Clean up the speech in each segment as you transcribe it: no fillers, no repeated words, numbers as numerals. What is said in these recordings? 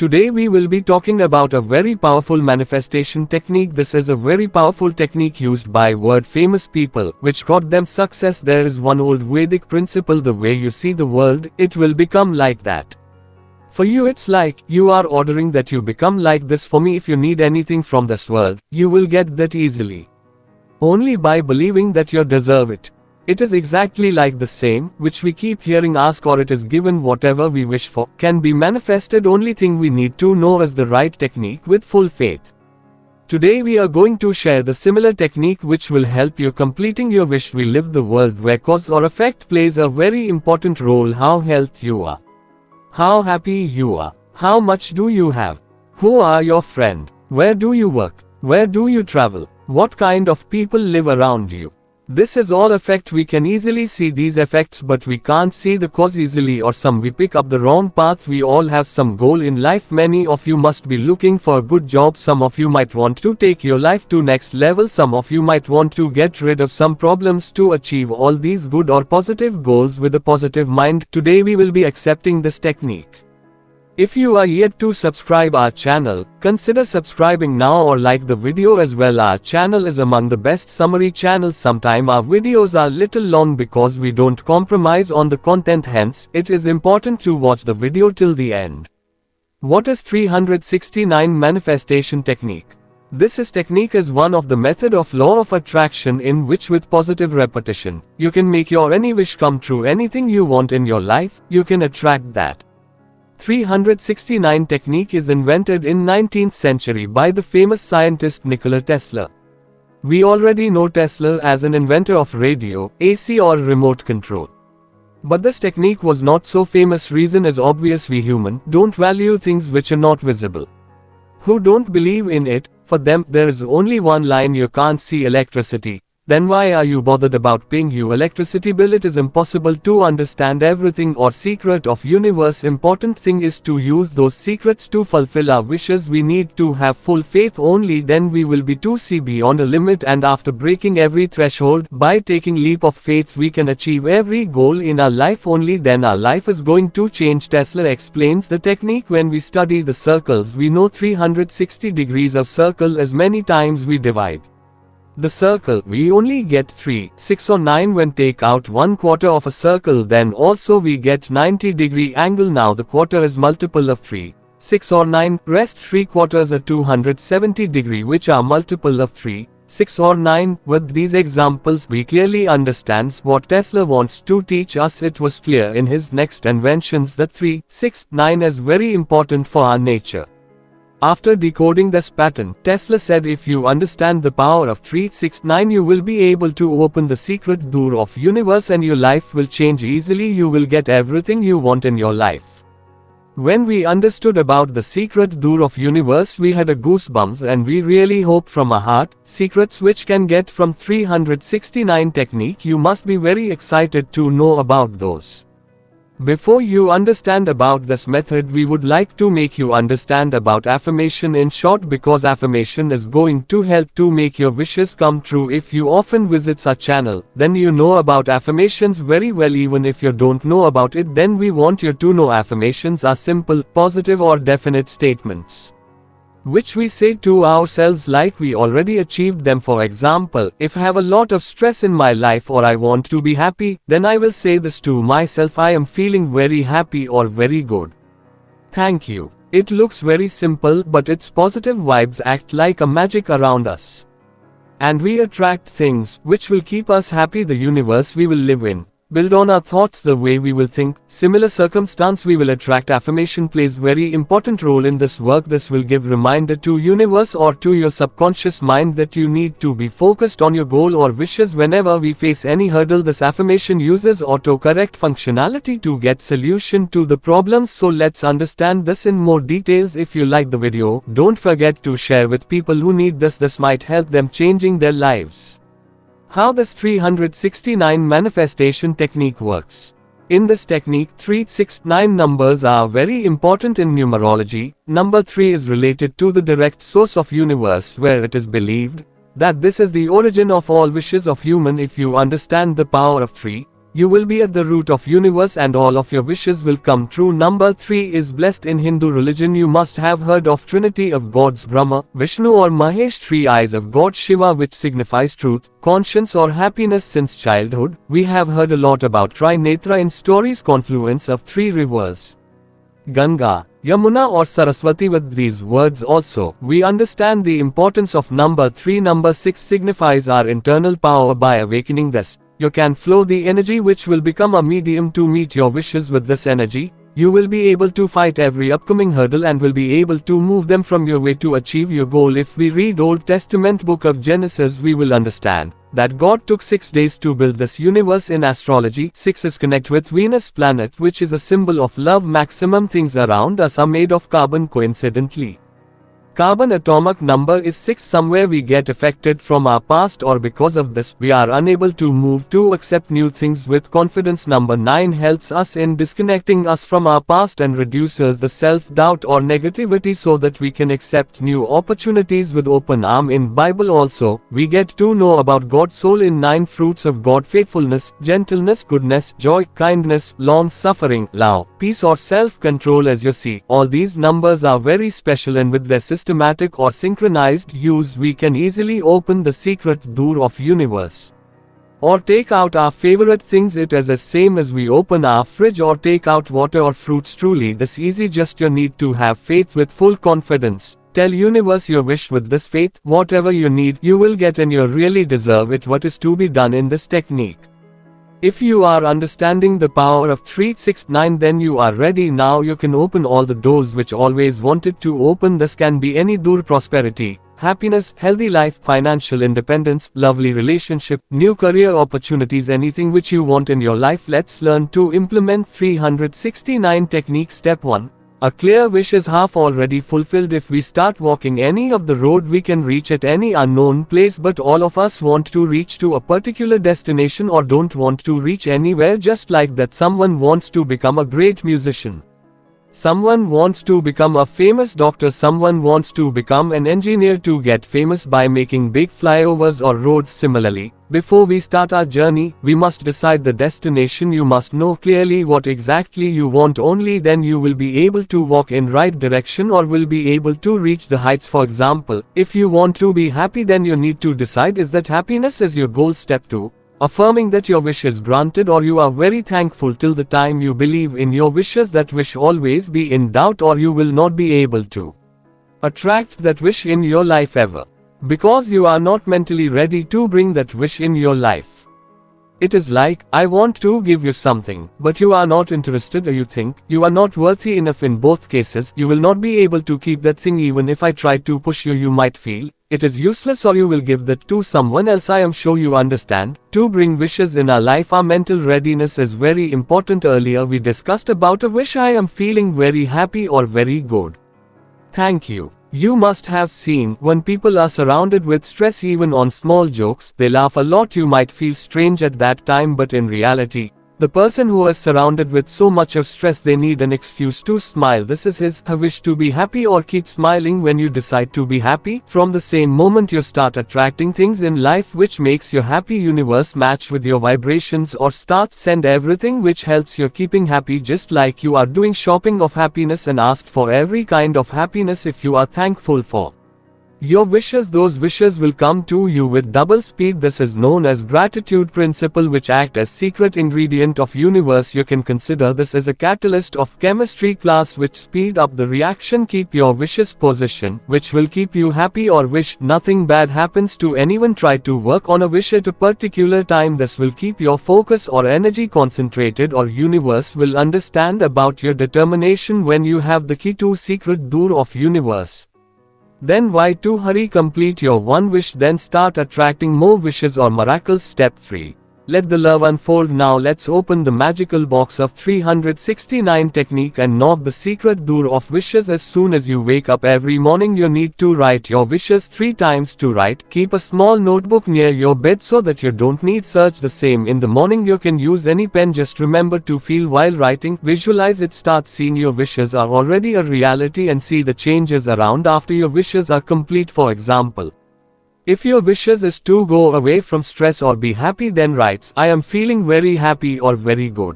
Today we will be talking about a very powerful manifestation technique. This is a very powerful technique used by world famous people, which got them success. There is one old Vedic principle: the way you see the world, it will become like that. For you it's like, you are ordering that you become like this. For me, if you need anything from this world, you will get that easily. Only by believing that you deserve it. It is exactly like the same, which we keep hearing: ask or it is given. Whatever we wish for can be manifested. Only thing we need to know is the right technique with full faith. Today we are going to share the similar technique which will help you completing your wish. We live the world where cause or effect plays a very important role. How healthy you are, how happy you are, how much do you have, who are your friend, where do you work, where do you travel, what kind of people live around you. This is all effect. We can easily see these effects, but we can't see the cause easily, or some we pick up the wrong path. We all have some goal in life. Many of you must be looking for a good job. Some of you might want to take your life to next level. Some of you might want to get rid of some problems. To achieve all these good or positive goals with a positive mind, today we will be accepting this technique. If you are yet to subscribe our channel, consider subscribing now or like the video as well. Our channel is among the best summary channels. Sometimes our videos are little long because we don't compromise on the content, hence, it is important to watch the video till the end. What is 369 manifestation technique? This technique is one of the method of law of attraction, in which with positive repetition, you can make your any wish come true. Anything you want in your life, you can attract that. 369 technique is invented in 19th century by the famous scientist Nikola Tesla. We already know Tesla as an inventor of radio, AC or remote control. But this technique was not so famous. Reason is obvious: we human don't value things which are not visible. Who don't believe in it? For them, there is only one line: you can't see electricity. Then why are you bothered about paying your electricity bill? It is impossible to understand everything or secret of universe. Important thing is to use those secrets to fulfill our wishes. We need to have full faith. Only then we will be to see beyond a limit, and after breaking every threshold, by taking leap of faith, we can achieve every goal in our life. Only then our life is going to change. Tesla explains the technique. When we study the circles, we know 360 degrees of circle. As many times we divide the circle, we only get 3, 6 or 9. When take out 1/4 of a circle, then also we get 90-degree angle. Now the quarter is multiple of 3, 6 or 9. Rest 3/4 are 270 degree, which are multiple of 3, 6 or 9. With these examples, we clearly understands what Tesla wants to teach us. It was clear in his next inventions that 3, 6, 9 is very important for our nature. After decoding this pattern, Tesla said, if you understand the power of 3, 6, 9, you will be able to open the secret door of universe and your life will change easily. You will get everything you want in your life. When we understood about the secret door of universe, we had a goosebumps, and we really hope from our heart. Secrets which can get from 369 technique. You must be very excited to know about those. Before you understand about this method, we would like to make you understand about affirmation in short, because affirmation is going to help to make your wishes come true. If you often visit our channel, then you know about affirmations very well. Even if you don't know about it, then we want you to know affirmations are simple, positive or definite statements which we say to ourselves like we already achieved them. For example, if I have a lot of stress in my life or I want to be happy, then I will say this to myself: I am feeling very happy or very good. Thank you. It looks very simple, but its positive vibes act like a magic around us. And we attract things which will keep us happy. The universe we will live in build on our thoughts. The way we will think, similar circumstance we will attract. Affirmation plays very important role in this work. This will give reminder to universe or to your subconscious mind that you need to be focused on your goal or wishes. Whenever we face any hurdle, this affirmation uses autocorrect functionality to get solution to the problems. So let's understand this in more details. If you like the video, don't forget to share with people who need this. This might help them changing their lives. How this 369 manifestation technique works. In this technique, 3, 6, 9 numbers are very important in numerology. Number 3 is related to the direct source of universe, where it is believed that this is the origin of all wishes of human. If you understand the power of 3, You will be at the root of universe and all of your wishes will come true. Number 3 is blessed. In Hindu religion you must have heard of Trinity of gods Brahma, Vishnu or Mahesh, 3 eyes of God Shiva, which signifies truth, conscience or happiness. Since childhood, we have heard a lot about Trinetra in stories, confluence of 3 rivers, Ganga, Yamuna or Saraswati. With these words also, we understand the importance of number 3. Number 6 signifies our internal power. By awakening this, you can flow the energy which will become a medium to meet your wishes. With this energy, you will be able to fight every upcoming hurdle and will be able to move them from your way to achieve your goal. If we read Old Testament book of Genesis, we will understand that God took 6 days to build this universe. In astrology, 6 is connect with Venus planet, which is a symbol of love. Maximum things around us are made of carbon. Coincidentally, carbon atomic number is 6. Somewhere we get affected from our past, or because of this, we are unable to move to accept new things with confidence. Number 9 helps us in disconnecting us from our past and reduces the self-doubt or negativity so that we can accept new opportunities with open arm. In Bible also, we get to know about God's soul in 9 fruits of God: faithfulness, gentleness, goodness, joy, kindness, long-suffering, love, peace or self-control. As you see, all these numbers are very special, and with their systematic or synchronized use, we can easily open the secret door of universe, or take out our favorite things. It is as same as we open our fridge or take out water or fruits. Truly this easy, just you need to have faith with full confidence. Tell universe your wish. With this faith, whatever you need, you will get, and you really deserve it. What is to be done in this technique? If you are understanding the power of 3, 6, 9, then you are ready. Now you can open all the doors which always wanted to open. This can be any door: prosperity, happiness, healthy life, financial independence, lovely relationship, new career opportunities, anything which you want in your life. Let's learn to implement 369 technique. Step 1. A clear wish is half already fulfilled. If we start walking any of the road, we can reach at any unknown place, but all of us want to reach to a particular destination or don't want to reach anywhere. Just like that, someone wants to become a great musician, someone wants to become a famous doctor, someone wants to become an engineer to get famous by making big flyovers or roads. Similarly, before we start our journey, we must decide the destination. You must know clearly what exactly you want. Only then you will be able to walk in right direction or will be able to reach the heights. For example, if you want to be happy, then you need to decide, is that happiness is your goal? Step 2. Affirming that your wish is granted or you are very thankful. Till the time you believe in your wishes, that wish always be in doubt or you will not be able to attract that wish in your life ever, because you are not mentally ready to bring that wish in your life. It is like, I want to give you something, but you are not interested, or you think you are not worthy enough. In both cases, you will not be able to keep that thing. Even if I try to push you, you might feel it is useless or you will give that to someone else. I am sure you understand. To bring wishes in our life, our mental readiness is very important. Earlier we discussed about a wish: I am feeling very happy or very good. Thank you. You must have seen, when people are surrounded with stress, even on small jokes, they laugh a lot. You might feel strange at that time, but in reality, the person who is surrounded with so much of stress, they need an excuse to smile. This is her wish to be happy or keep smiling. When you decide to be happy, from the same moment you start attracting things in life which makes you happy. Universe match with your vibrations or start send everything which helps you keeping happy. Just like you are doing shopping of happiness and ask for every kind of happiness. If you are thankful for your wishes, those wishes will come to you with double speed. This is known as gratitude principle, which act as secret ingredient of universe. You can consider this as a catalyst of chemistry class which speed up the reaction. Keep your wishes position which will keep you happy, or wish nothing bad happens to anyone. Try to work on a wish at a particular time. This will keep your focus or energy concentrated, or universe will understand about your determination. When you have the key to secret door of universe, then why to hurry? Complete your one wish, then start attracting more wishes or miracles. Step 3. Let the love unfold. Now let's open the magical box of 369 technique and knock the secret door of wishes. As soon as you wake up every morning, you need to write your wishes 3 times. To write, keep a small notebook near your bed so that you don't need search the same in the morning. You can use any pen. Just remember to feel while writing. Visualize it. Start seeing your wishes are already a reality and see the changes around after your wishes are complete. For example, If your wishes is to go away from stress or be happy, then writes, I am feeling very happy or very good.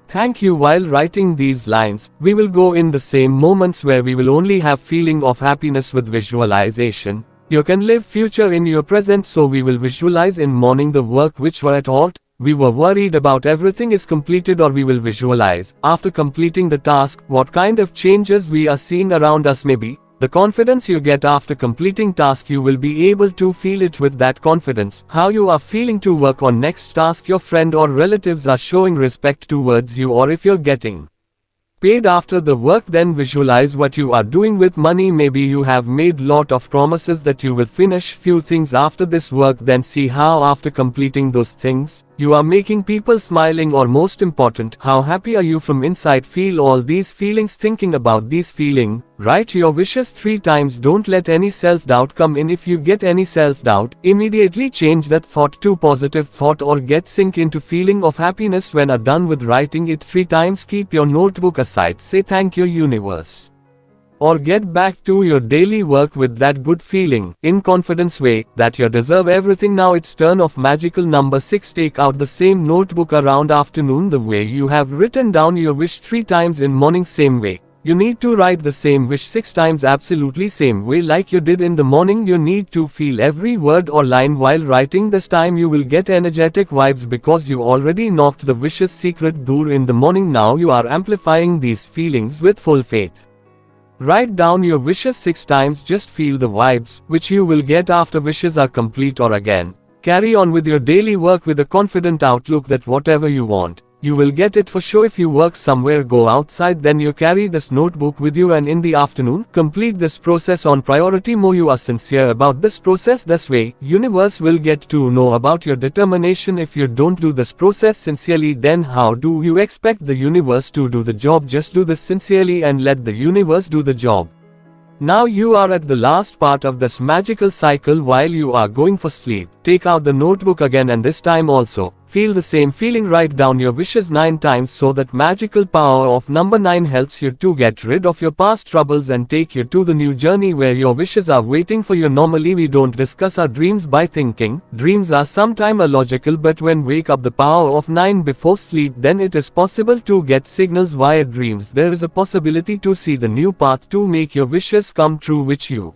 Thank you. While writing these lines, we will go in the same moments where we will only have feeling of happiness with visualization. You can live future in your present, so we will visualize in morning the work which were at halt. We were worried about everything is completed, or we will visualize, after completing the task, what kind of changes we are seeing around us. Maybe the confidence you get after completing task, you will be able to feel it with that confidence. How you are feeling to work on next task, your friend or relatives are showing respect towards you, or if you're getting paid after the work, then visualize what you are doing with money. Maybe you have made lot of promises that you will finish few things after this work, then see how after completing those things, you are making people smiling, or most important, how happy are you from inside. Feel all these feelings. Thinking about these feelings, write your wishes 3 times. Don't let any self-doubt come in. If you get any self-doubt, immediately change that thought to positive thought, or get sink into feeling of happiness. When are done with writing it 3 times, keep your notebook aside, say thank you universe, or get back to your daily work with that good feeling, in confidence way, that you deserve everything. Now it's turn of magical number 6. Take out the same notebook around afternoon, the way you have written down your wish 3 times in morning, same way. You need to write the same wish 6 times, absolutely same way like you did in the morning. You need to feel every word or line while writing. This time you will get energetic vibes because you already knocked the wishes secret door in the morning. Now you are amplifying these feelings with full faith. Write down your wishes 6 times, just feel the vibes, which you will get after wishes are complete. Or again, carry on with your daily work with a confident outlook that whatever you want, you will get it for sure. If you work somewhere, go outside, then you carry this notebook with you, and in the afternoon, complete this process on priority. More you are sincere about this process, this way, universe will get to know about your determination. If you don't do this process sincerely, then how do you expect the universe to do the job? Just do this sincerely and let the universe do the job. Now you are at the last part of this magical cycle. While you are going for sleep, take out the notebook again, and this time also, feel the same feeling. Write down your wishes 9 times, so that magical power of number 9 helps you to get rid of your past troubles and take you to the new journey where your wishes are waiting for you. Normally we don't discuss our dreams by thinking. Dreams are sometime illogical, but when wake up the power of 9 before sleep, then it is possible to get signals via dreams. There is a possibility to see the new path to make your wishes come true, which you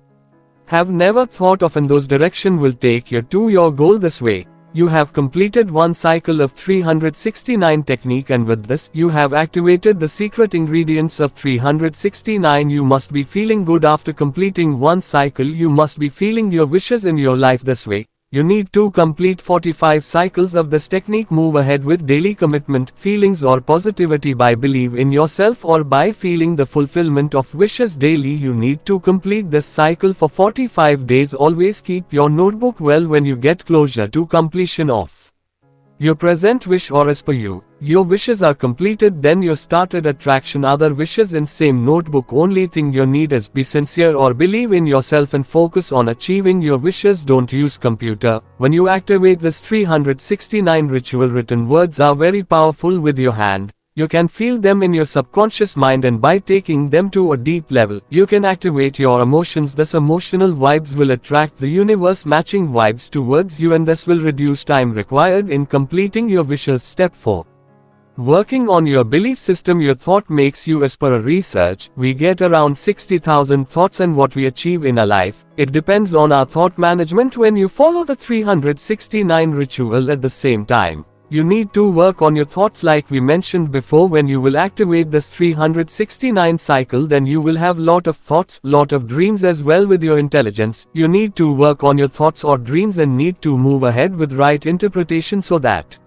have never thought of, and those direction will take you to your goal. This way, you have completed one cycle of 369 technique, and with this, you have activated the secret ingredients of 369. You must be feeling good after completing one cycle. You must be feeling your wishes in your life. This way, you need to complete 45 cycles of this technique. Move ahead with daily commitment, feelings or positivity, by believe in yourself or by feeling the fulfillment of wishes daily. You need to complete this cycle for 45 days. Always keep your notebook well. When you get closer to completion of your present wish, or as per you, your wishes are completed, then you started attraction other wishes in same notebook. Only thing you need is be sincere or believe in yourself and focus on achieving your wishes. Don't use computer. When you activate this 369 ritual, written words are very powerful. With your hand, you can feel them in your subconscious mind, and by taking them to a deep level, you can activate your emotions. This emotional vibes will attract the universe matching vibes towards you, and this will reduce time required in completing your wishes. Step 4. Working on your belief system. Your thought makes you. As per a research, we get around 60,000 thoughts, and what we achieve in a life, it depends on our thought management. When you follow the 369 ritual at the same time, you need to work on your thoughts like we mentioned before. When you will activate this 369 cycle, then you will have lot of thoughts, lot of dreams as well. With your intelligence, you need to work on your thoughts or dreams and need to move ahead with right interpretation, so that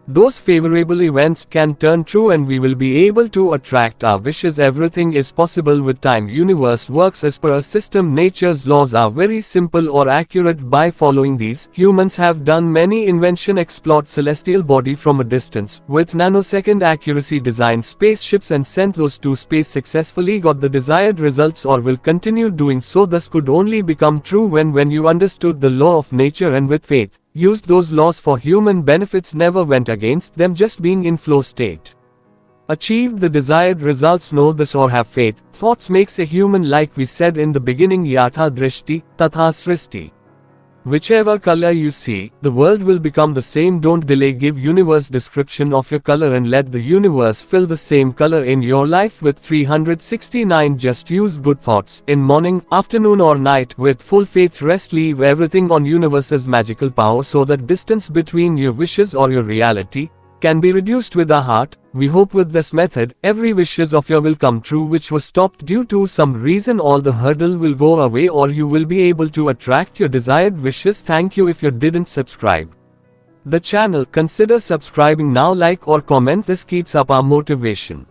those favorable events can turn true and we will be able to attract our wishes. Everything is possible with time. Universe works as per a system. Nature's laws are very simple or accurate. By following these, humans have done many invention, explored celestial body from a distance, with nanosecond accuracy designed spaceships and sent those to space successfully, got the desired results or will continue doing so. This could only become true when you understood the law of nature and with faith used those laws for human benefits, never went against them, just being in flow state, achieved the desired results. Know this or have faith. Thoughts makes a human, like we said in the beginning, yatha drishti, tatha srishti. Whichever color you see, the world will become the same. Don't delay. Give universe description of your color and let the universe fill the same color in your life with 369. Just use good thoughts in morning, afternoon or night with full faith. Rest. Leave everything on universe's magical power so that distance between your wishes or your reality can be reduced with our heart. We hope with this method, every wishes of yours will come true which was stopped due to some reason. All the hurdle will go away or you will be able to attract your desired wishes. Thank you. If you didn't subscribe the channel, consider subscribing now. Like or comment. This keeps up our motivation.